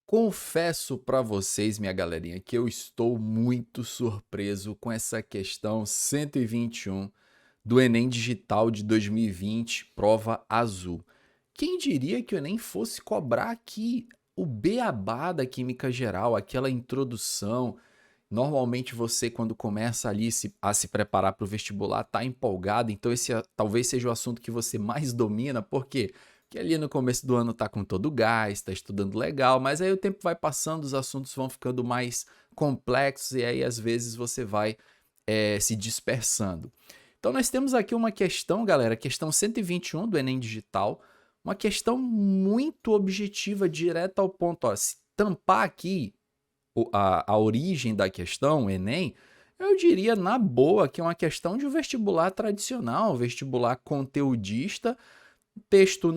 Confesso para vocês, minha galerinha, que eu estou muito surpreso com essa questão 121 do Enem Digital de 2020, prova azul. Quem diria que o Enem fosse cobrar aqui o beabá da química geral, aquela introdução. Normalmente você, quando começa ali a se preparar para o vestibular, está empolgado, então esse talvez seja o assunto que você mais domina, por quê? Porque ali no começo do ano tá com todo o gás, está estudando legal, mas aí o tempo vai passando, os assuntos vão ficando mais complexos e aí às vezes você vai se dispersando. Então nós temos aqui uma questão, galera, questão 121 do Enem Digital, uma questão muito objetiva, direta ao ponto. Ó, se tampar aqui a origem da questão, o Enem, eu diria na boa que é uma questão de um vestibular tradicional, um vestibular conteudista. Texto,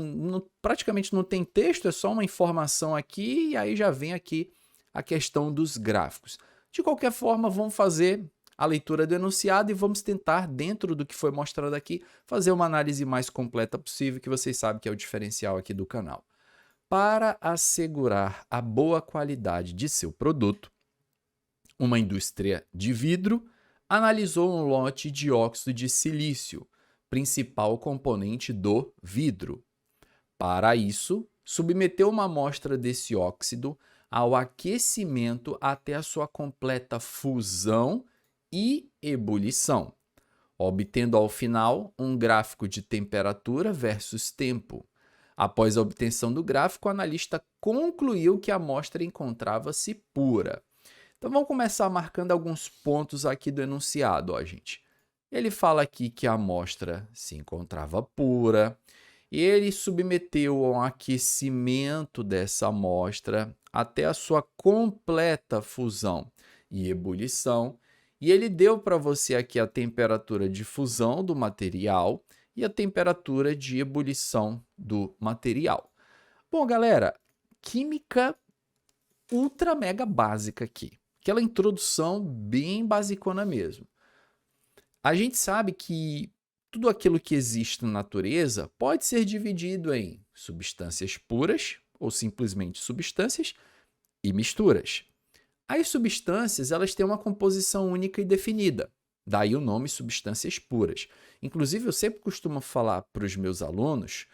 praticamente não tem texto, é só uma informação aqui, e aí já vem aqui a questão dos gráficos. De qualquer forma, vamos fazer a leitura do enunciado e vamos tentar, dentro do que foi mostrado aqui, fazer uma análise mais completa possível, que vocês sabem que é o diferencial aqui do canal. Para assegurar a boa qualidade de seu produto, uma indústria de vidro analisou um lote de óxido de silício, principal componente do vidro. Para isso, submeteu uma amostra desse óxido ao aquecimento até a sua completa fusão e ebulição, obtendo ao final um gráfico de temperatura versus tempo. Após a obtenção do gráfico, o analista concluiu que a amostra encontrava-se pura. Então vamos começar marcando alguns pontos aqui do enunciado, ó, gente. Ele fala aqui que a amostra se encontrava pura, e ele submeteu a um aquecimento dessa amostra até a sua completa fusão e ebulição, e ele deu para você aqui a temperatura de fusão do material e a temperatura de ebulição do material. Bom, galera, química ultra mega básica aqui. Aquela introdução bem basicona mesmo. A gente sabe que tudo aquilo que existe na natureza pode ser dividido em substâncias puras, ou simplesmente substâncias, e misturas. As substâncias, elas têm uma composição única e definida, daí o nome substâncias puras. Inclusive, eu sempre costumo falar para os meus alunos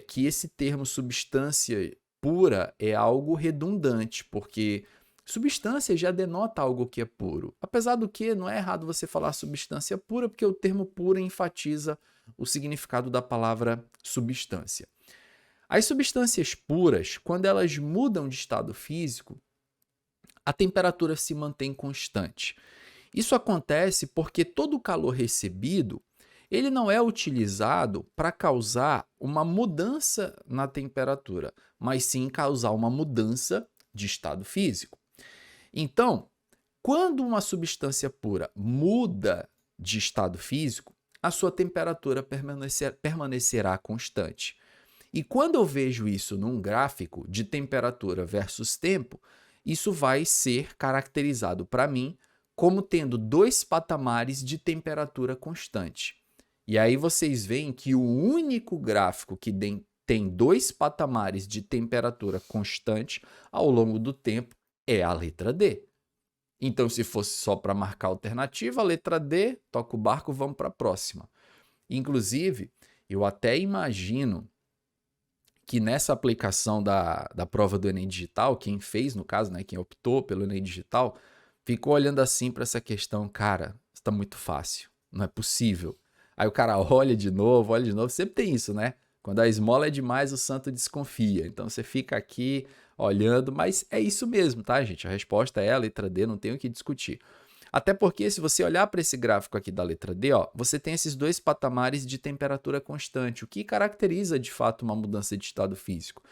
que esse termo substância pura é algo redundante, porque substância já denota algo que é puro. Apesar do que, não é errado você falar substância pura, porque o termo pura enfatiza o significado da palavra substância. As substâncias puras, quando elas mudam de estado físico, a temperatura se mantém constante. Isso acontece porque todo o calor recebido, ele não é utilizado para causar uma mudança na temperatura, mas sim causar uma mudança de estado físico. Então, quando uma substância pura muda de estado físico, a sua temperatura permanecerá constante. E quando eu vejo isso num gráfico de temperatura versus tempo, isso vai ser caracterizado para mim como tendo dois patamares de temperatura constante. E aí vocês veem que o único gráfico que tem dois patamares de temperatura constante ao longo do tempo é a letra D. Então, se fosse só para marcar a alternativa, a letra D, toca o barco, vamos para a próxima. Inclusive, eu até imagino que nessa aplicação da prova do Enem Digital, quem fez, no caso, né, quem optou pelo Enem Digital, ficou olhando assim para essa questão, cara, está muito fácil, não é possível. Aí o cara olha de novo, sempre tem isso, né? Quando a esmola é demais, o santo desconfia. Então você fica aqui olhando, mas é isso mesmo, tá, gente? A resposta é a letra D, não tem o que discutir. Até porque, se você olhar para esse gráfico aqui da letra D, ó, você tem esses dois patamares de temperatura constante, o que caracteriza de fato uma mudança de estado físico.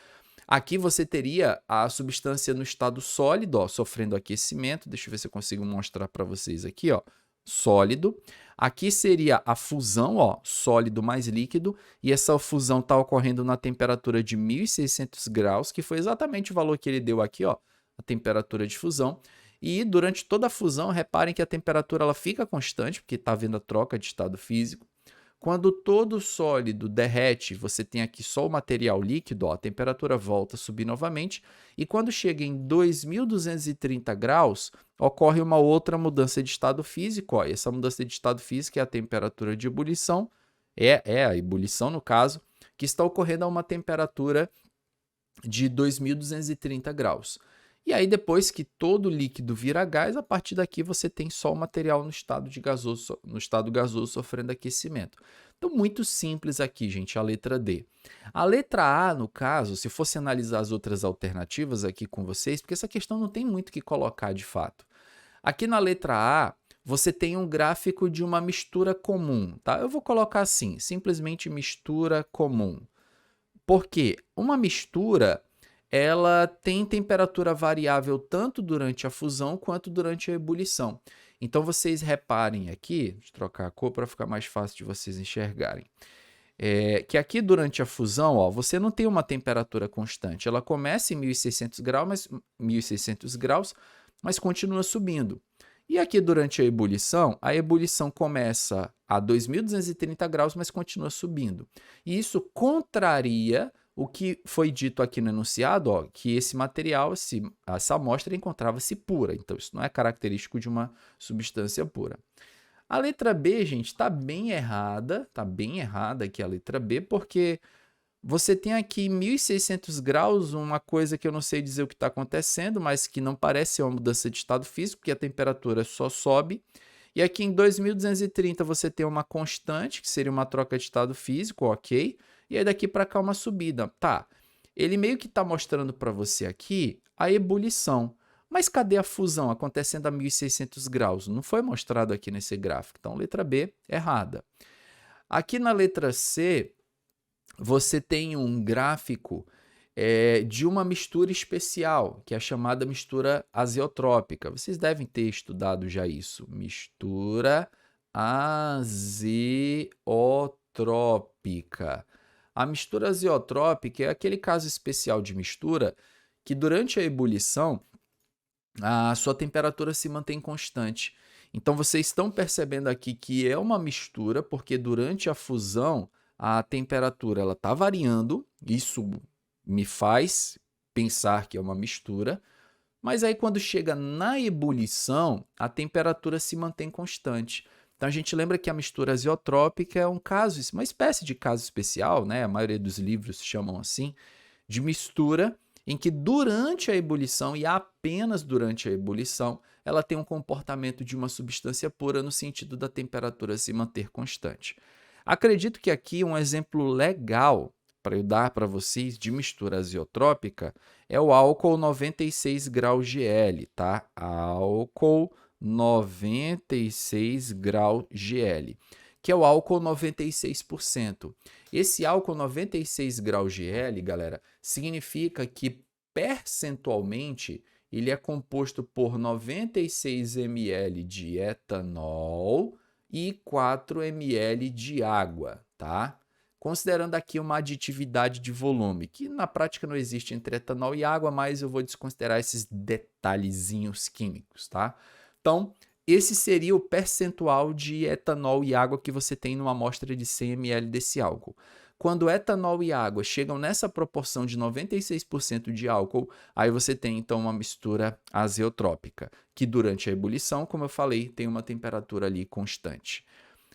Aqui você teria a substância no estado sólido, ó, sofrendo aquecimento. Deixa eu ver se eu consigo mostrar para vocês aqui, ó, sólido. Aqui seria a fusão, ó, sólido mais líquido, e essa fusão está ocorrendo na temperatura de 1.600 graus, que foi exatamente o valor que ele deu aqui, ó, a temperatura de fusão. E durante toda a fusão, reparem que a temperatura ela fica constante, porque está havendo a troca de estado físico. Quando todo sólido derrete, você tem aqui só o material líquido, ó, a temperatura volta a subir novamente, e quando chega em 2230 graus, ocorre uma outra mudança de estado físico, ó, e essa mudança de estado físico é a temperatura de ebulição, é a ebulição no caso, que está ocorrendo a uma temperatura de 2230 graus. E aí, depois que todo líquido vira gás, a partir daqui você tem só o material no estado gasoso sofrendo aquecimento. Então, muito simples aqui, gente, a letra D. A letra A, no caso, se fosse analisar as outras alternativas aqui com vocês, porque essa questão não tem muito o que colocar de fato. Aqui na letra A, você tem um gráfico de uma mistura comum, tá? Eu vou colocar assim, simplesmente mistura comum. Porque uma mistura, ela tem temperatura variável tanto durante a fusão quanto durante a ebulição. Então, vocês reparem aqui, deixa eu trocar a cor para ficar mais fácil de vocês enxergarem, que aqui durante a fusão, ó, você não tem uma temperatura constante. Ela começa em 1600 graus, mas continua subindo. E aqui durante a ebulição começa a 2230 graus, mas continua subindo. E isso contraria o que foi dito aqui no enunciado, ó, que esse material, essa amostra encontrava-se pura. Então, isso não é característico de uma substância pura. A letra B, gente, está bem errada aqui a letra B, porque você tem aqui em 1600 graus uma coisa que eu não sei dizer o que está acontecendo, mas que não parece ser uma mudança de estado físico, porque a temperatura só sobe. E aqui em 2230 você tem uma constante, que seria uma troca de estado físico, ok? E aí daqui para cá uma subida. Tá, ele meio que está mostrando para você aqui a ebulição. Mas cadê a fusão acontecendo a 1600 graus? Não foi mostrado aqui nesse gráfico. Então, letra B, errada. Aqui na letra C, você tem um gráfico de uma mistura especial, que é a chamada mistura azeotrópica. Vocês devem ter estudado já isso. Mistura azeotrópica. A mistura azeotrópica é aquele caso especial de mistura que durante a ebulição a sua temperatura se mantém constante. Então, vocês estão percebendo aqui que é uma mistura, porque durante a fusão a temperatura está variando, isso me faz pensar que é uma mistura, mas aí quando chega na ebulição, a temperatura se mantém constante. Então a gente lembra que a mistura azeotrópica é um caso, uma espécie de caso especial, né? A maioria dos livros chamam assim, de mistura em que durante a ebulição e apenas durante a ebulição, ela tem um comportamento de uma substância pura no sentido da temperatura se manter constante. Acredito que aqui um exemplo legal para eu dar para vocês de mistura azeotrópica é o álcool 96 graus GL, tá? Álcool 96 graus GL, que é o álcool 96%. Esse álcool 96 graus GL, galera, significa que percentualmente ele é composto por 96 ml de etanol e 4 ml de água, tá? Considerando aqui uma aditividade de volume, que na prática não existe entre etanol e água, mas eu vou desconsiderar esses detalhezinhos químicos, tá? Então, esse seria o percentual de etanol e água que você tem numa amostra de 100 ml desse álcool. Quando etanol e água chegam nessa proporção de 96% de álcool, aí você tem então uma mistura azeotrópica, que durante a ebulição, como eu falei, tem uma temperatura ali constante.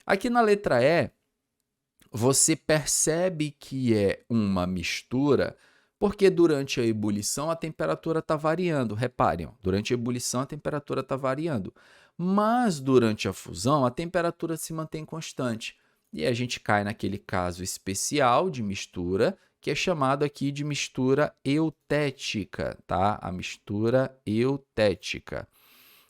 Aqui na letra E, você percebe que é uma mistura, porque durante a ebulição a temperatura está variando. Reparem, durante a ebulição a temperatura está variando, mas durante a fusão a temperatura se mantém constante. E a gente cai naquele caso especial de mistura, que é chamado aqui de mistura eutética, tá? A mistura eutética.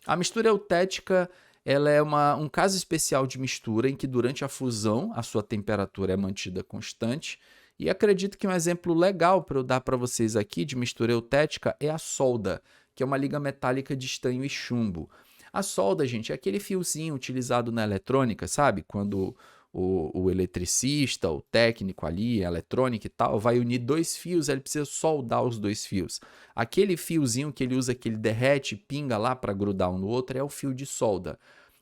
A mistura eutética ela é um caso especial de mistura em que durante a fusão a sua temperatura é mantida constante. E acredito que um exemplo legal para eu dar para vocês aqui de mistura eutética é a solda, que é uma liga metálica de estanho e chumbo. A solda, gente, é aquele fiozinho utilizado na eletrônica, sabe? Quando o eletricista, o técnico ali, a eletrônica e tal, vai unir dois fios, ele precisa soldar os dois fios. Aquele fiozinho que ele usa, que ele derrete, pinga lá para grudar um no outro, é o fio de solda.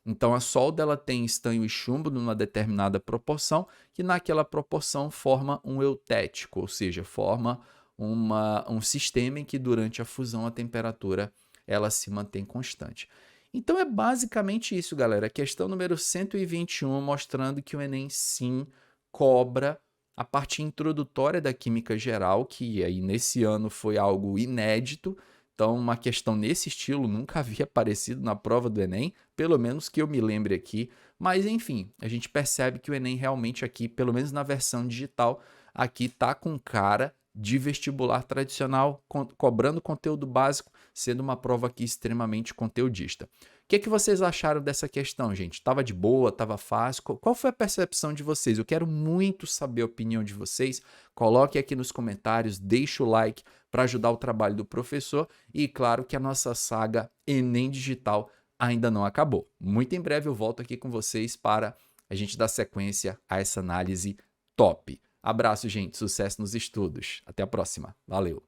Então a solda ela tem estanho e chumbo numa determinada proporção, que naquela proporção forma um eutético, ou seja, forma um sistema em que durante a fusão a temperatura ela se mantém constante. Então é basicamente isso, galera. Questão número 121, mostrando que o Enem sim cobra a parte introdutória da química geral, que aí nesse ano foi algo inédito. Então, uma questão nesse estilo nunca havia aparecido na prova do Enem, pelo menos que eu me lembre aqui. Mas, enfim, a gente percebe que o Enem realmente aqui, pelo menos na versão digital, aqui tá com cara de vestibular tradicional, cobrando conteúdo básico, sendo uma prova aqui extremamente conteudista. O que vocês acharam dessa questão, gente? Tava de boa? Tava fácil? Qual foi a percepção de vocês? Eu quero muito saber a opinião de vocês. Coloque aqui nos comentários, deixe o like para ajudar o trabalho do professor e claro que a nossa saga Enem Digital ainda não acabou. Muito em breve eu volto aqui com vocês para a gente dar sequência a essa análise top. Abraço, gente. Sucesso nos estudos. Até a próxima. Valeu.